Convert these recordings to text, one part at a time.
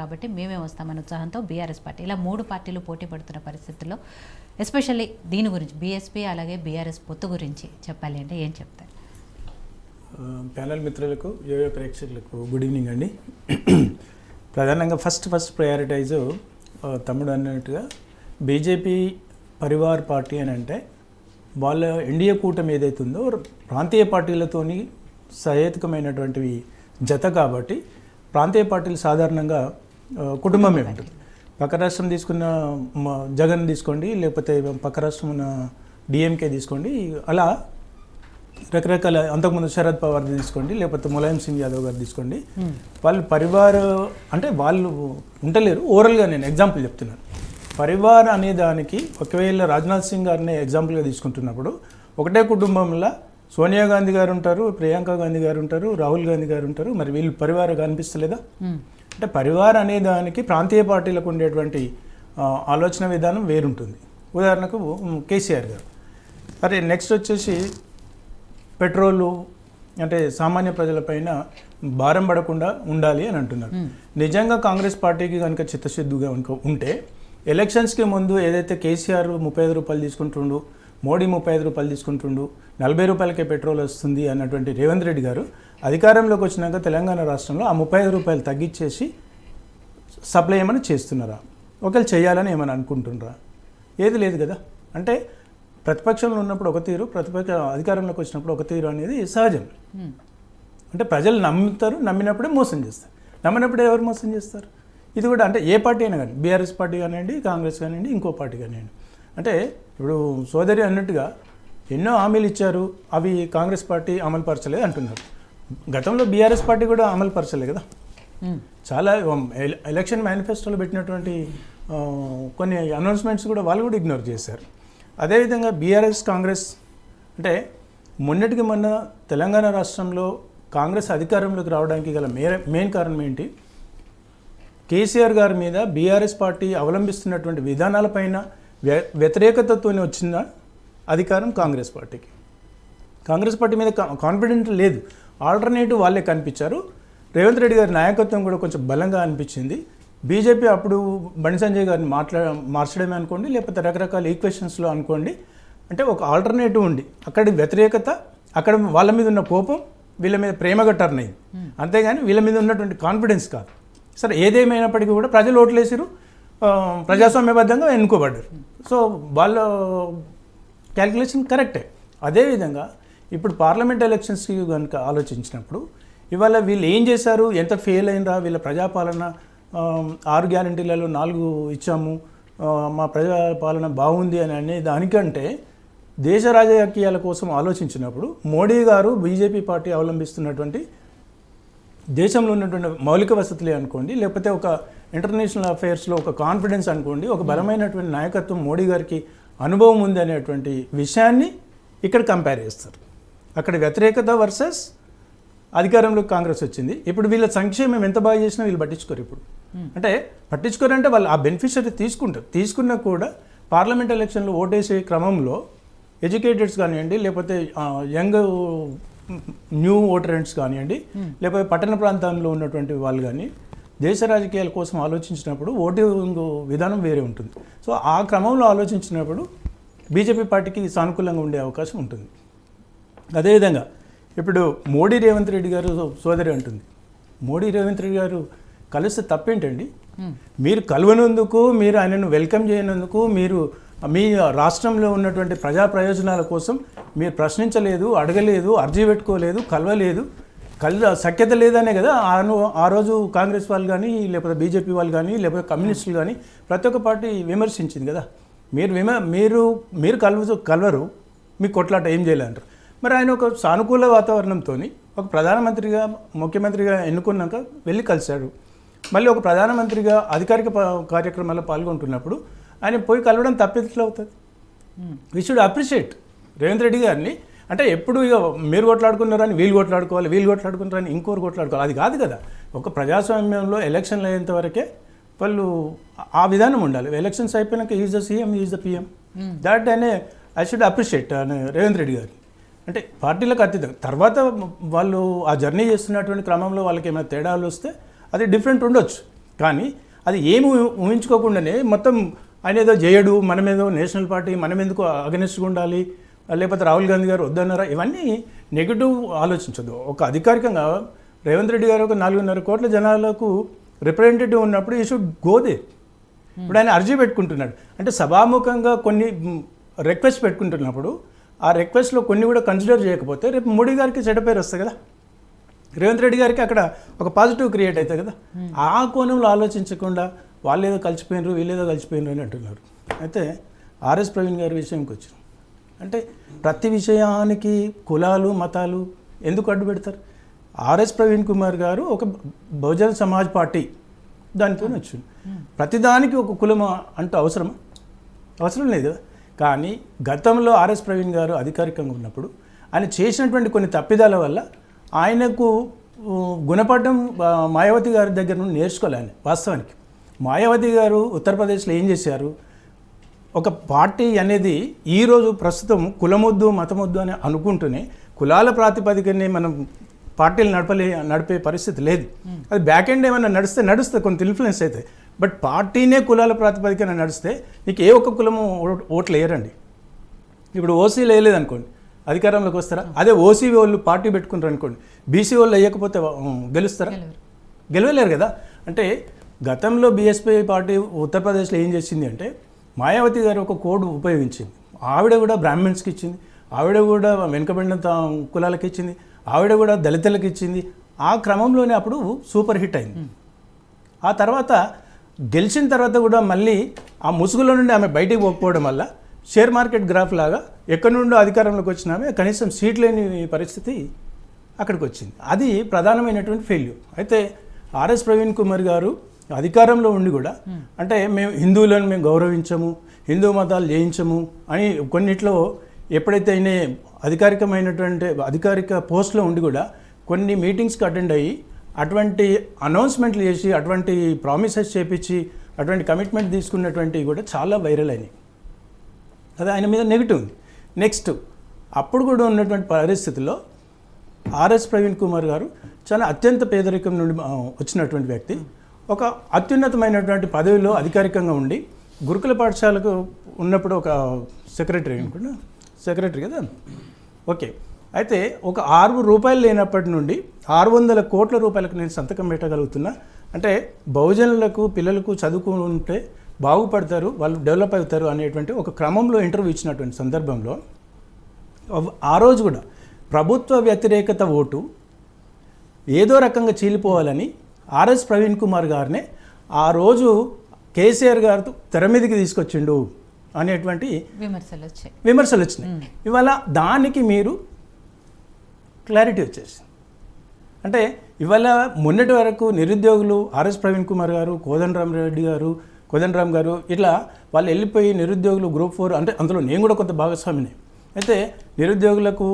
కాబట్టి మేమే వస్తామన్న ఉత్సాహంతో బీఆర్ఎస్ పార్టీ ఇలా 3 పార్టీలు పోటీ పడుతున్న పరిస్థితుల్లో ఎస్పెషల్లీ దీని గురించి బీఎస్పీ అలాగే బీఆర్ఎస్ పొత్తు గురించి చెప్పాలి అంటే ఏం చెప్తారు? ప్యానల్ మిత్రులకు యోయో ప్రేక్షకులకు గుడ్ ఈవినింగ్ అండి. ప్రధానంగా ఫస్ట్ ప్రయారిటైజ్ తమ్ముడు అన్నట్టుగా బీజేపీ పరివార్ పార్టీ అని అంటే వాళ్ళ ఎన్డీఏ కూటమి ఏదైతుందో ప్రాంతీయ పార్టీలతోని సహేతుకమైనటువంటివి జత కాబట్టి ప్రాంతీయ పార్టీలు సాధారణంగా కుటుంబమే ఉంటుంది. పక్క రాష్ట్రం తీసుకున్న జగన్ తీసుకోండి, లేకపోతే పక్క రాష్ట్రం ఉన్న డిఎంకే తీసుకోండి, అలా రకరకాల అంతకుముందు శరద్ పవార్ తీసుకోండి, లేకపోతే ములాయం సింగ్ యాదవ్ గారు తీసుకోండి. వాళ్ళు పరివార్ అంటే వాళ్ళు ఉండలేరు. ఓవరాల్గా నేను ఎగ్జాంపుల్ చెప్తున్నాను. పరివార్ అనే దానికి ఒకవేళ రాజ్నాథ్ సింగ్ గారిని ఎగ్జాంపుల్గా తీసుకుంటున్నప్పుడు ఒకటే కుటుంబంలో సోనియా గాంధీ గారు ఉంటారు, ప్రియాంక గాంధీ గారు ఉంటారు, రాహుల్ గాంధీ గారు ఉంటారు. మరి వీళ్ళు పరివార్ కనిపిస్తలేదా? అంటే పరివార్ అనే దానికి ప్రాంతీయ పార్టీలకు ఉండేటువంటి ఆలోచన విధానం వేరుంటుంది. ఉదాహరణకు కేసీఆర్ గారు. అరే నెక్స్ట్ వచ్చేసి పెట్రోలు అంటే సామాన్య ప్రజలపైన భారం పడకుండా ఉండాలి అని అంటున్నారు. నిజంగా కాంగ్రెస్ పార్టీకి కనుక చిత్తశుద్ధిగా ఉంటే ఎలక్షన్స్కి ముందు ఏదైతే కేసీఆర్ 35 రూపాయలు తీసుకుంటుండు, మోడీ 35 రూపాయలు తీసుకుంటుండు, 40 రూపాయలకే పెట్రోల్ వస్తుంది అన్నటువంటి రేవంత్ రెడ్డి గారు అధికారంలోకి వచ్చినాక తెలంగాణ రాష్ట్రంలో ఆ 35 రూపాయలు తగ్గించేసి సప్లై ఏమైనా చేస్తున్నారా? ఒకవేళ చేయాలని ఏమైనా అనుకుంటున్నారా? ఏది లేదు కదా. అంటే ప్రతిపక్షంలో ఉన్నప్పుడు ఒక తీరు, అధికారంలోకి వచ్చినప్పుడు ఒక తీరు అనేది సహజం. అంటే ప్రజలు నమ్ముతారు, నమ్మినప్పుడే మోసం చేస్తారు. నమ్మినప్పుడే ఎవరు మోసం చేస్తారు? ఇది కూడా అంటే ఏ పార్టీ అయినా కానీ, బీఆర్ఎస్ పార్టీ కానివ్వండి, కాంగ్రెస్ కానివ్వండి, ఇంకో పార్టీ కానివ్వండి. అంటే ఇప్పుడు సోదరి అన్నట్టుగా ఎన్నో హామీలు ఇచ్చారు, అవి కాంగ్రెస్ పార్టీ అమలు పరచలేదు అంటున్నారు. గతంలో బీఆర్ఎస్ పార్టీ కూడా అమలు పరచలేదు కదా. చాలా ఎలక్షన్ మేనిఫెస్టోలో పెట్టినటువంటి కొన్ని అనౌన్స్మెంట్స్ కూడా వాళ్ళు కూడా ఇగ్నోర్ చేశారు. అదేవిధంగా బీఆర్ఎస్ కాంగ్రెస్ అంటే మొన్నటికి మొన్న తెలంగాణ రాష్ట్రంలో కాంగ్రెస్ అధికారంలోకి రావడానికి గల మెయిన్ కారణం ఏంటి? కేసీఆర్ గారి మీద బీఆర్ఎస్ పార్టీ అవలంబిస్తున్నటువంటి విధానాలపైన వ్యతిరేకతతో వచ్చిన అధికారం కాంగ్రెస్ పార్టీకి. కాంగ్రెస్ పార్టీ మీద కాన్ఫిడెంట్ లేదు. ఆల్టర్నేటివ్ వాళ్ళే కనిపించారు. రేవంత్ రెడ్డి గారి నాయకత్వం కూడా కొంచెం బలంగా అనిపించింది. బీజేపీ అప్పుడు బండి సంజయ్ గారిని మార్చడమే అనుకోండి, లేకపోతే రకరకాల ఈక్వేషన్స్లో అనుకోండి. అంటే ఒక ఆల్టర్నేటివ్ ఉండి అక్కడి వ్యతిరేకత, అక్కడ వాళ్ళ మీద ఉన్న కోపం వీళ్ళ మీద ప్రేమగా టర్న్ అయింది. అంతేగాని వీళ్ళ మీద ఉన్నటువంటి కాన్ఫిడెన్స్ కాదు. సరే ఏదేమైనప్పటికీ కూడా ప్రజలు ఓట్లేసారు, ప్రజాస్వామ్యబద్ధంగా ఎన్నుకోబడ్డారు. సో వాళ్ళ క్యాల్కులేషన్ కరెక్టే. అదేవిధంగా ఇప్పుడు పార్లమెంట్ ఎలక్షన్స్కి కనుక ఆలోచించినప్పుడు ఇవాళ వీళ్ళు ఏం చేశారు, ఎంత ఫెయిల్ అయినరా, వీళ్ళ ప్రజాపాలన 6 గ్యారంటీలలో 4 ఇచ్చాము, మా ప్రజాపాలన బాగుంది అని అనే దానికంటే దేశ రాజకీయాల కోసం ఆలోచించినప్పుడు మోడీ గారు బీజేపీ పార్టీ అవలంబిస్తున్నటువంటి దేశంలో ఉన్నటువంటి మౌలిక వసతులే అనుకోండి, లేకపోతే ఒక ఇంటర్నేషనల్ అఫైర్స్లో ఒక కాన్ఫిడెన్స్ అనుకోండి, ఒక బలమైనటువంటి నాయకత్వం మోడీ గారికి అనుభవం ఉంది అనేటువంటి విషయాన్ని ఇక్కడ కంపేర్ చేస్తారు. అక్కడ వ్యతిరేకత వర్సెస్ అధికారంలోకి కాంగ్రెస్ వచ్చింది. ఇప్పుడు వీళ్ళ సంక్షేమం ఎంత బాగా చేసినా వీళ్ళు పట్టించుకోరు. ఇప్పుడు అంటే పట్టించుకోరంటే వాళ్ళు ఆ బెనిఫిషరీ తీసుకుంటారు. తీసుకున్నా కూడా పార్లమెంట్ ఎలక్షన్లో ఓటేసే క్రమంలో ఎడ్యుకేటెడ్స్ కానివ్వండి, లేకపోతే యంగ్ న్యూ ఓటరెంట్స్ కానివ్వండి, లేకపోతే పట్టణ ప్రాంతాల్లో ఉన్నటువంటి వాళ్ళు కానీ దేశ రాజకీయాల కోసం ఆలోచించినప్పుడు ఓటింగ్ విధానం వేరే ఉంటుంది. సో ఆ క్రమంలో ఆలోచించినప్పుడు బీజేపీ పార్టీకి సానుకూలంగా ఉండే అవకాశం ఉంటుంది. అదేవిధంగా ఇప్పుడు మోడీ రేవంత్ రెడ్డి గారు సోదరి అంటుంది. మోడీ రేవంత్ రెడ్డి గారు కలిస్తే తప్పేంటండి? మీరు కలవనందుకు, మీరు ఆయనను వెల్కమ్ చేయనందుకు, మీరు మీ రాష్ట్రంలో ఉన్నటువంటి ప్రజా ప్రయోజనాల కోసం మీరు ప్రశ్నించలేదు, అడగలేదు, అర్జీ పెట్టుకోలేదు, కలవలేదు, సఖ్యత లేదనే కదా ఆ రోజు కాంగ్రెస్ వాళ్ళు కానీ, లేకపోతే బీజేపీ వాళ్ళు కానీ, లేకపోతే కమ్యూనిస్టులు కానీ ప్రతి ఒక్క పార్టీ విమర్శించింది కదా. మీరు కలవరు, మీకు కొట్లాట ఏం చేయాలంటారు. మరి ఆయన ఒక సానుకూల వాతావరణంతో ఒక ప్రధానమంత్రిగా, ముఖ్యమంత్రిగా ఎన్నుకున్నాక వెళ్ళి కలిశాడు. మళ్ళీ ఒక ప్రధానమంత్రిగా అధికారిక కార్యక్రమాల్లో పాల్గొంటున్నప్పుడు ఆయన పోయి కలవడం తప్పెట్లు అవుతుంది. We should appreciate Revanth Reddy గారిని. అంటే ఎప్పుడు ఇక మీరు కొట్లాడుకున్నారని వీళ్ళు కొట్లాడుకోవాలి, వీళ్ళు కొట్లాడుకున్నారని ఇంకోరు కొట్లాడుకోవాలి, అది కాదు కదా. ఒక ప్రజాస్వామ్యంలో ఎలక్షన్లు అయ్యేంత వరకే వాళ్ళు ఆ విధానం ఉండాలి. ఎలక్షన్స్ అయిపోయినాక is the CM, is the PM, that అనే I should appreciate Revanth Reddy గారిని. అంటే పార్టీలకు అతీతంగా తర్వాత వాళ్ళు ఆ జర్నీ చేస్తున్నటువంటి క్రమంలో వాళ్ళకి ఏమైనా తేడాలు వస్తే అది డిఫరెంట్ ఉండొచ్చు. కానీ అది ఏమి ఊహించుకోకుండానే మొత్తం ఆయన ఏదో చేయడు, మనమేదో నేషనల్ పార్టీ మనం ఎందుకు అగెనిస్ట్గా ఉండాలి, లేకపోతే రాహుల్ గాంధీ గారు వద్దన్నారా, ఇవన్నీ నెగిటివ్ ఆలోచించదు. ఒక అధికారికంగా రేవంత్ రెడ్డి గారు ఒక 4.5 కోట్ల జనాలకు రిప్రజెంటేటివ్ ఉన్నప్పుడు ఈ షుడ్ గో దే. ఇప్పుడు ఆయన అర్జీ పెట్టుకుంటున్నాడు అంటే సభాముఖంగా కొన్ని రిక్వెస్ట్ పెట్టుకుంటున్నప్పుడు ఆ రిక్వెస్ట్లో కొన్ని కూడా కన్సిడర్ చేయకపోతే రేపు మోడీ గారికి చెడ్డ పేరు వస్తుంది కదా, రేవంత్ రెడ్డి గారికి అక్కడ ఒక పాజిటివ్ క్రియేట్ అవుతుంది కదా. ఆ కోణంలో ఆలోచించకుండా వాళ్ళు ఏదో కలిసిపోయినారు వీళ్ళేదో కలిసిపోయినారు అని అంటున్నారు. అయితే ఆర్ఎస్ ప్రవీణ్ గారి విషయంకి వచ్చారు అంటే ప్రతి విషయానికి కులాలు మతాలు ఎందుకు అడ్డు పెడతారు? ఆర్ఎస్ ప్రవీణ్ కుమార్ గారు ఒక బహుజన సమాజ్ పార్టీ దానితో వచ్చింది. ప్రతిదానికి ఒక కులం అంటూ అవసరం లేదు. కానీ గతంలో ఆర్ఎస్ ప్రవీణ్ గారు అధికారికంగా ఉన్నప్పుడు ఆయన చేసినటువంటి కొన్ని తప్పిదాల వల్ల ఆయనకు గుణపడడం మాయావతి గారి దగ్గర నుండి నేర్చుకోవాలి. ఆయన వాస్తవానికి మాయావతి గారు ఉత్తరప్రదేశ్లో ఏం చేశారు, ఒక పార్టీ అనేది ఈరోజు ప్రస్తుతం కులమొద్దు మతమొద్దు అని అనుకుంటూనే కులాల ప్రాతిపదికనే మనం పార్టీలు నడిపే పరిస్థితి లేదు. అది బ్యాక్ ఎండ్ ఏమైనా నడుస్తే కొంత ఇన్ఫ్లుయెన్స్ అవుతాయి. బట్ పార్టీనే కులాల ప్రాతిపదికన నడిస్తే నీకు ఏ ఒక్క కులము ఓట్లు వేయరండి. ఇప్పుడు ఓసీలు వేయలేదు అనుకోండి, అధికారంలోకి వస్తారా? అదే ఓసీ వాళ్ళు పార్టీ పెట్టుకుంటారు అనుకోండి, బీసీ వాళ్ళు వేయకపోతే గెలుస్తారా? గెలవలేరు కదా. అంటే గతంలో బీఎస్పీ పార్టీ ఉత్తరప్రదేశ్లో ఏం చేసింది అంటే మాయావతి గారు ఒక కోడ్ ఉపయోగించింది. ఆవిడ కూడా బ్రాహ్మణ్స్కి ఇచ్చింది, ఆవిడ కూడా వెనుకబడిన కులాలకి ఇచ్చింది, ఆవిడ కూడా దళితులకు ఇచ్చింది. ఆ క్రమంలోనే అప్పుడు సూపర్ హిట్ అయింది. ఆ తర్వాత గెలిచిన తర్వాత కూడా మళ్ళీ ఆ ముసుగులో నుండి ఆమె బయటికి పోకపోవడం వల్ల షేర్ మార్కెట్ గ్రాఫ్ లాగా ఎక్కడి నుండో అధికారంలోకి వచ్చిన ఆమె కనీసం సీట్ లేని పరిస్థితి అక్కడికి వచ్చింది. అది ప్రధానమైనటువంటి ఫెయిల్యూర్. అయితే ఆర్ఎస్ ప్రవీణ్ కుమార్ గారు అధికారంలో ఉండి కూడా అంటే మేము హిందువులను మేము గౌరవించము, హిందూ మతాలు జయించము అని కొన్నిట్లో ఎప్పుడైతే ఆయన అధికారిక పోస్ట్లో ఉండి కూడా కొన్ని మీటింగ్స్కి అటెండ్ అయ్యి అటువంటి అనౌన్స్మెంట్లు చేసి అటువంటి ప్రామిసెస్ చేపించి అటువంటి కమిట్మెంట్ తీసుకున్నటువంటివి కూడా చాలా వైరల్ అయినాయి. అది ఆయన మీద నెగిటివ్ ఉంది. నెక్స్ట్ అప్పుడు కూడా ఉన్నటువంటి పరిస్థితుల్లో ఆర్ఎస్ ప్రవీణ్ కుమార్ గారు చాలా అత్యంత పేదరికం నుండి వచ్చినటువంటి వ్యక్తి. ఒక అత్యున్నతమైనటువంటి పదవిలో అధికారికంగా ఉండి గురుకుల పాఠశాలకు ఉన్నప్పుడు ఒక సెక్రటరీ కదా, ఓకే. అయితే ఒక 6 రూపాయలు లేనప్పటి నుండి 600 కోట్ల రూపాయలకు నేను సంతకం పెట్టగలుగుతున్నా అంటే బహుజనులకు పిల్లలకు చదువుకుంటే బాగుపడతారు, వాళ్ళు డెవలప్ అవుతారు అనేటువంటి ఒక క్రమంలో ఇంటర్వ్యూ ఇచ్చినటువంటి సందర్భంలో ఆ రోజు కూడా ప్రభుత్వ వ్యతిరేకత ఓటు ఏదో రకంగా చీలిపోవాలని ఆర్ఎస్ ప్రవీణ్ కుమార్ గారినే ఆ రోజు కేసీఆర్ గారు తెర మీదకి తీసుకొచ్చిండు అనేటువంటి విమర్శలు వచ్చినాయి. ఇవాళ దానికి మీరు క్లారిటీ వచ్చేసి అంటే ఇవాళ మొన్నటి వరకు నిరుద్యోగులు ఆర్ఎస్ ప్రవీణ్ కుమార్ గారు, కోదండరామ్ గారు ఇట్లా వాళ్ళు వెళ్ళిపోయి నిరుద్యోగులు గ్రూప్ 4 అంటే అందులో నేను కూడా కొంత భాగస్వామిని. అయితే నిరుద్యోగులకు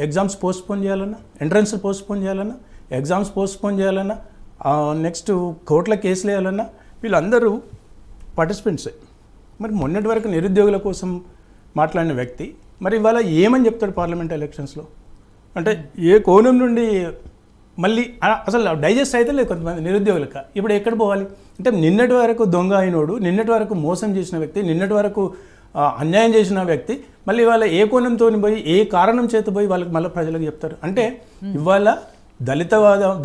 ఎగ్జామ్స్ పోస్ట్పోన్ చేయాలన్నా, ఎంట్రన్స్లు పోస్ట్పోన్ చేయాలన్నా, ఎగ్జామ్స్ పోస్ట్పోన్ చేయాలన్నా, నెక్స్ట్ కోర్టుల కేసులు వేయాలన్నా వీళ్ళందరూ పార్టిసిపెంట్సే. మరి మొన్నటి వరకు నిరుద్యోగుల కోసం మాట్లాడిన వ్యక్తి మరి ఇవాళ ఏమని చెప్తాడు పార్లమెంట్ ఎలక్షన్స్లో? అంటే ఏ కోణం నుండి మళ్ళీ అసలు డైజెస్ట్ అయితే లేదు కొంతమంది నిరుద్యోగులకు. ఇప్పుడు ఎక్కడ పోవాలి అంటే నిన్నటి వరకు దొంగ అయినోడు, నిన్నటి వరకు మోసం చేసిన వ్యక్తి, నిన్నటి వరకు అన్యాయం చేసిన వ్యక్తి మళ్ళీ ఇవాళ ఏ కోణంతో పోయి ఏ కారణం చేత పోయి వాళ్ళకి మళ్ళీ ప్రజలకు చెప్తారు? అంటే ఇవాళ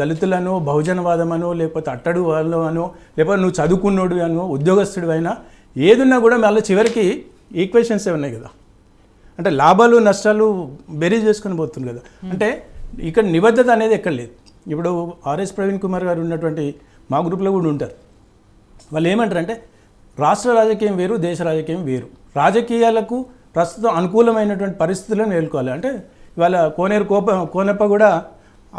దళితులను బహుజనవాదమనో లేకపోతే అట్టడు వాళ్ళు అనో లేకపోతే నువ్వు చదువుకున్నోడు అనో ఉద్యోగస్తుడు అయినా ఏదున్నా కూడా మళ్ళీ చివరికి ఈక్వేషన్సే ఉన్నాయి కదా. అంటే లాభాలు నష్టాలు బెరీజ్ చేసుకొని పోతుంది కదా. అంటే ఇక్కడ నిబద్ధత అనేది ఎక్కడ లేదు. ఇప్పుడు ఆర్ఎస్ ప్రవీణ్ కుమార్ గారు ఉన్నటువంటి మా గ్రూప్లో కూడా ఉంటారు. వాళ్ళు ఏమంటారంటే రాష్ట్ర రాజకీయం వేరు, దేశ రాజకీయం వేరు. రాజకీయాలకు ప్రస్తుతం అనుకూలమైనటువంటి పరిస్థితులను ఎదుర్కోవాలి. అంటే ఇవాళ కోనప్ప కూడా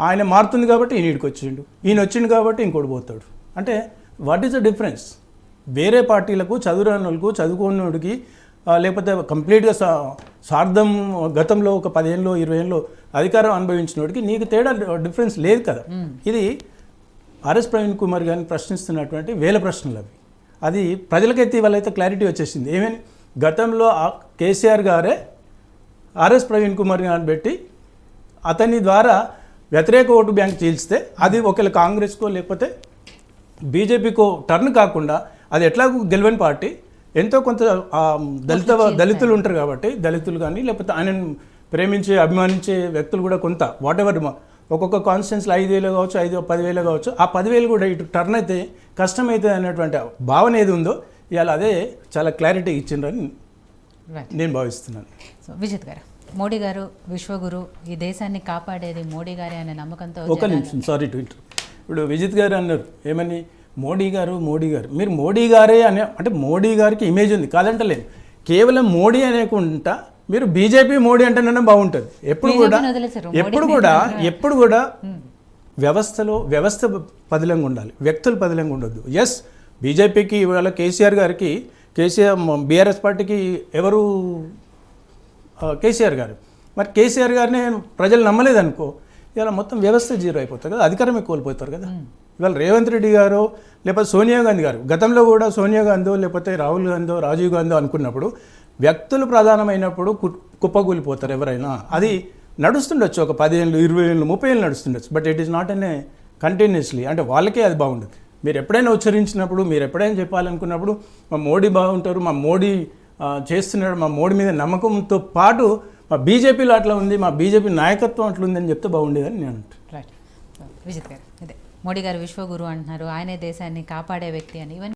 ఆయన మారుతుంది కాబట్టి ఈయనకి వచ్చిండు, ఈయన వచ్చిండు కాబట్టి ఇంకోటి పోతాడు. అంటే వాట్ ఈస్ ద డిఫరెన్స్? వేరే పార్టీలకు చదువురాని వాళ్ళకు చదువుకున్నోడికి లేకపోతే కంప్లీట్గా స్వార్థం గతంలో ఒక 10 ఏళ్ళు 20 ఏళ్ళు అధికారం అనుభవించినోడికి నీకు తేడా డిఫరెన్స్ లేదు కదా. ఇది ఆర్ఎస్ ప్రవీణ్ కుమార్ గారిని ప్రశ్నిస్తున్నటువంటి వేల ప్రశ్నలు అవి. అది ప్రజలకైతే వాళ్ళైతే క్లారిటీ వచ్చేసింది. ఏమని గతంలో కేసీఆర్ గారే ఆర్ఎస్ ప్రవీణ్ కుమార్ గారిని పెట్టి అతని ద్వారా వ్యతిరేక ఓటు బ్యాంక్ చీల్స్తే అది ఒకవేళ కాంగ్రెస్కో లేకపోతే బీజేపీకో టర్న్ కాకుండా అది ఎట్లాగూ గెలవని పార్టీ ఎంతో కొంత దళితులు ఉంటారు కాబట్టి దళితులు కానీ లేకపోతే ఆయనను ప్రేమించే అభిమానించే వ్యక్తులు కూడా కొంత వాట్ ఎవర్ ఒక్కొక్క కాన్స్టిట్యున్సీలో 5,000 కావచ్చు 10,000 కావచ్చు ఆ 10,000 కూడా ఇటు టర్న్ అయితే కష్టమైతే అనేటువంటి భావన ఏది ఉందో ఇవాళ అదే చాలా క్లారిటీ ఇచ్చిండ్రని నేను భావిస్తున్నాను. సో విజిత్ గారు, మోడీ గారు విశ్వగురు, ఈ దేశాన్ని కాపాడేది మోడీ గారే అనే నమ్మకంతో ఒక నిమిషం, సారీ టు ఇంటర్. ఇప్పుడు విజిత్ గారు అన్నారు ఏమని, మోడీ గారు మీరు మోడీ గారే అంటే మోడీ గారికి ఇమేజ్ ఉంది కాదంటలేదు, కేవలం మోడీ అనేకుండా మీరు బీజేపీ మోడీ అంటేనే బాగుంటుంది. ఎప్పుడు కూడా వ్యవస్థ పదిలంగా ఉండాలి, వ్యక్తులు పదిలంగా ఉండొద్దు. ఎస్, బీజేపీకి ఇవాళ కేసీఆర్ బీఆర్ఎస్ పార్టీకి ఎవరు కేసీఆర్ గారు. మరి కేసీఆర్ గారిని ప్రజలు నమ్మలేదనుకో ఇవాళ మొత్తం వ్యవస్థ జీరో అయిపోతుంది కదా, అధికారమే కోల్పోతారు కదా. ఇవాళ రేవంత్ రెడ్డి గారు లేకపోతే సోనియా గాంధీ గారు, గతంలో కూడా సోనియా గాంధీ లేకపోతే రాహుల్ గాంధీ రాజీవ్ గాంధీ అనుకున్నప్పుడు వ్యక్తులు ప్రధానమైనప్పుడు కుప్పకూలిపోతారు ఎవరైనా. అది నడుస్తుండొచ్చు, ఒక 10 ఏళ్ళు 20 ఏళ్ళు 30 ఏళ్ళు నడుస్తుండొచ్చు, బట్ ఇట్ ఈస్ నాట్ అనే కంటిన్యూస్లీ. అంటే వాళ్ళకే అది బాగుండదు. మీరు ఎప్పుడైనా ఉచ్చరించినప్పుడు, మీరు ఎప్పుడైనా చెప్పాలనుకున్నప్పుడు మా మోడీ బాగుంటారు, మా మోడీ చేస్తున్నాడు, మా మోడీ మీద నమ్మకంతో పాటు మా బీజేపీలో అట్లా ఉంది, మా బీజేపీ నాయకత్వం అట్లా ఉందని చెప్తే బాగుండేదని నేను అంటాను. రైట్. విజిత్ గారు, ఇదే మోడీ గారు విశ్వగురు అంటున్నారు, ఆయనే దేశాన్ని కాపాడే వ్యక్తి అని.